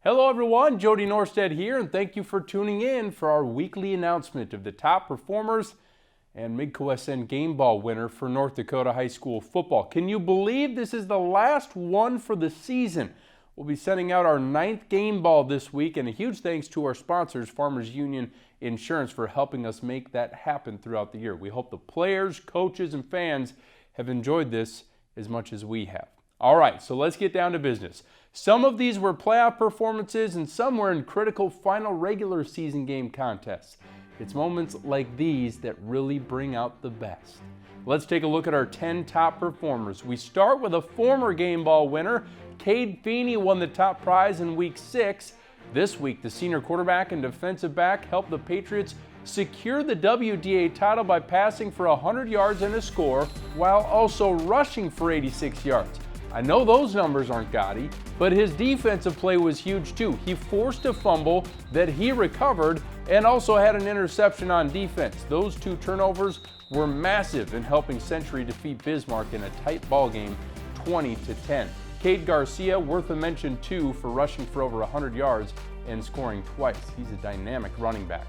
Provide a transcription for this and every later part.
Hello everyone, Jody Norstead here, and thank you for tuning in for our weekly announcement of the top performers and MidcoSN Game Ball winner for North Dakota high school football. Can you believe this is the last one for the season? We'll be sending out our 9th Game Ball this week, and a huge thanks to our sponsors, Farmers Union Insurance, for helping us make that happen throughout the year. We hope the players, coaches, and fans have enjoyed this as much as we have. All right, so let's get down to business. Some of these were playoff performances and some were in critical final regular season game contests. It's moments like these that really bring out the best. Let's take a look at our 10 top performers. We start with a former Game Ball winner. Cade Feeney won the top prize in Week 6. This week, the senior quarterback and defensive back helped the Patriots secure the WDA title by passing for 100 yards and a score, while also rushing for 86 yards. I know those numbers aren't gaudy, but his defensive play was huge too. He forced a fumble that he recovered and also had an interception on defense. Those 2 turnovers were massive in helping Century defeat Bismarck in a tight ball game, 20-10. Cade Garcia, worth a mention too, for rushing for over 100 yards and scoring twice. He's a dynamic running back.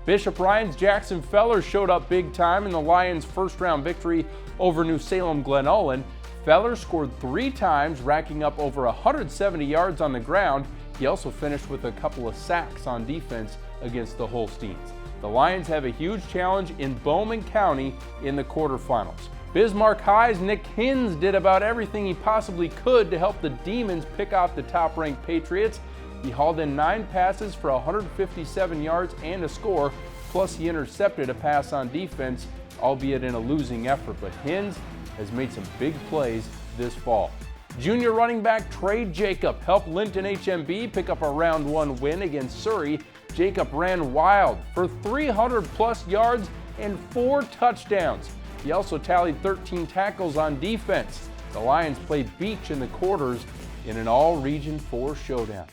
Bishop Ryan's Jackson Feller showed up big time in the Lions' first-round victory over New Salem Glen Ullin. Feller scored 3 times, racking up over 170 yards on the ground. He also finished with a couple of sacks on defense against the Holsteins. The Lions have a huge challenge in Bowman County in the quarterfinals. Bismarck High's Nick Hins did about everything he possibly could to help the Demons pick off the top-ranked Patriots. He hauled in 9 passes for 157 yards and a score, plus he intercepted a pass on defense, albeit in a losing effort. But Hins has made some big plays this fall. Junior running back Trey Jacob helped Linton-HMB pick up a round 1 win against Surrey. Jacob ran wild for 300+ yards and 4 touchdowns. He also tallied 13 tackles on defense. The Lions played Beach in the quarters in an all-Region 4 showdown.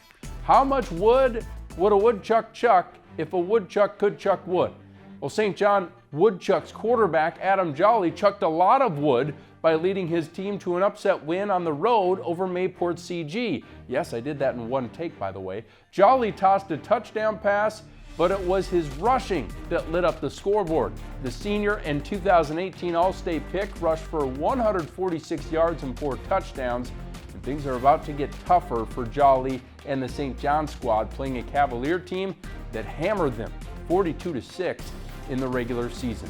How much wood would a woodchuck chuck if a woodchuck could chuck wood? Well, St. John Woodchucks quarterback Adam Jolly chucked a lot of wood by leading his team to an upset win on the road over Mayport CG. Yes, I did that in one take, by the way. Jolly tossed a touchdown pass, but it was his rushing that lit up the scoreboard. The senior and 2018 All-State pick rushed for 146 yards and 4 touchdowns. And things are about to get tougher for Jolly and the St. John squad, playing a Cavalier team that hammered them 42-6 in the regular season.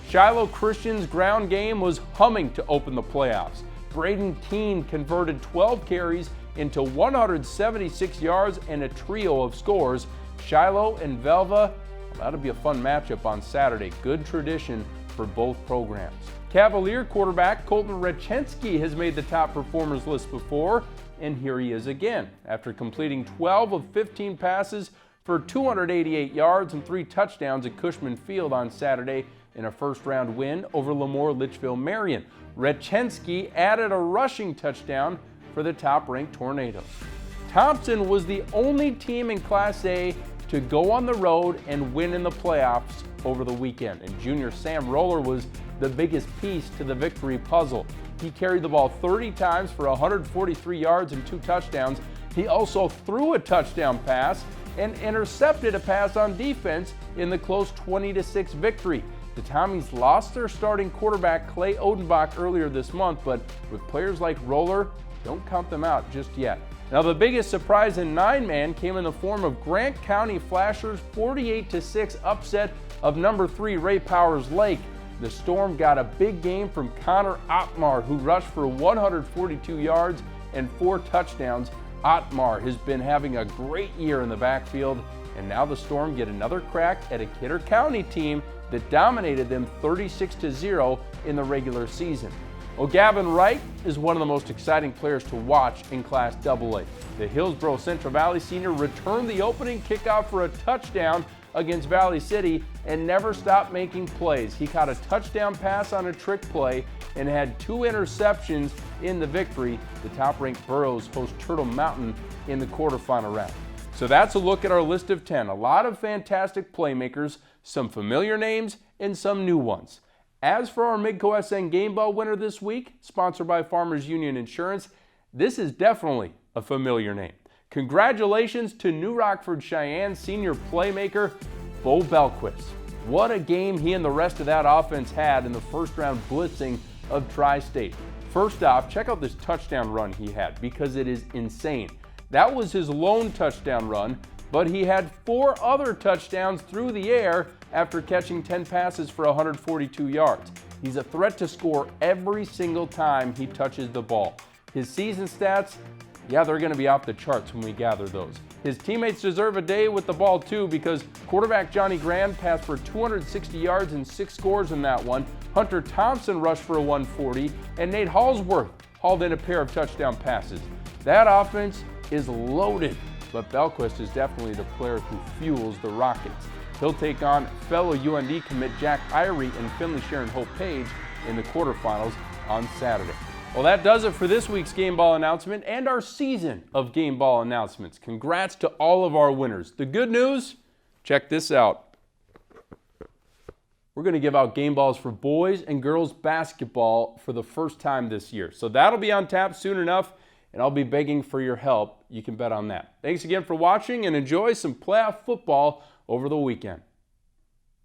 Shiloh Christian's ground game was humming to open the playoffs. Braden Keene converted 12 carries into 176 yards and a trio of scores. Shiloh and Velva, that'll be a fun matchup on Saturday. Good tradition for both programs. Cavalier quarterback Colton Rechensky has made the top performers list before, and here he is again. After completing 12 of 15 passes for 288 yards and 3 touchdowns at Cushman Field on Saturday in a first-round win over Lemoore Litchfield Marion. Rechensky added a rushing touchdown for the top-ranked Tornadoes. Thompson was the only team in Class A to go on the road and win in the playoffs over the weekend, and junior Sam Roller was the biggest piece to the victory puzzle. He carried the ball 30 times for 143 yards and 2 touchdowns. He also threw a touchdown pass and intercepted a pass on defense in the close 20-6 victory. The Tommies lost their starting quarterback Clay Odenbach earlier this month, but with players like Roller, don't count them out just yet. Now, the biggest surprise in 9-man came in the form of Grant County Flashers' 48-6 upset of number 3 Ray Powers Lake. The Storm got a big game from Connor Ottmar, who rushed for 142 yards and 4 touchdowns. Ottmar has been having a great year in the backfield, and now the Storm get another crack at a Kidder County team that dominated them 36-0 in the regular season. Well, Gavin Wright is one of the most exciting players to watch in Class AA. The Hillsboro Central Valley senior returned the opening kickoff for a touchdown against Valley City and never stopped making plays. He caught a touchdown pass on a trick play and had 2 interceptions in the victory. The top-ranked Burros host Turtle Mountain in the quarterfinal round. So that's a look at our list of 10. A lot of fantastic playmakers, some familiar names, and some new ones. As for our MidcoSN Game Ball winner this week, sponsored by Farmers Union Insurance, this is definitely a familiar name. Congratulations to new Rockford-Sheyenne senior playmaker Bo Belquist. What a game he and the rest of that offense had in the first round blitzing of Tri-State. First off, check out this touchdown run he had because it is insane. That was his lone touchdown run, but he had 4 other touchdowns through the air after catching 10 passes for 142 yards. He's a threat to score every single time he touches the ball. His season stats, yeah, they're going to be off the charts when we gather those. His teammates deserve a day with the ball too because quarterback Johnny Graham passed for 260 yards and 6 scores in that one. Hunter Thompson rushed for a 140, and Nate Hallsworth hauled in a pair of touchdown passes. That offense is loaded, but Belquist is definitely the player who fuels the Rockets. He'll take on fellow UND commit Jack Irie and Finley Sharon Hope Page in the quarterfinals on Saturday. Well, that does it for this week's Game Ball announcement and our season of Game Ball announcements. Congrats to all of our winners. The good news, check this out. We're going to give out game balls for boys and girls basketball for the first time this year. So that'll be on tap soon enough, and I'll be begging for your help. You can bet on that. Thanks again for watching, and enjoy some playoff football over the weekend.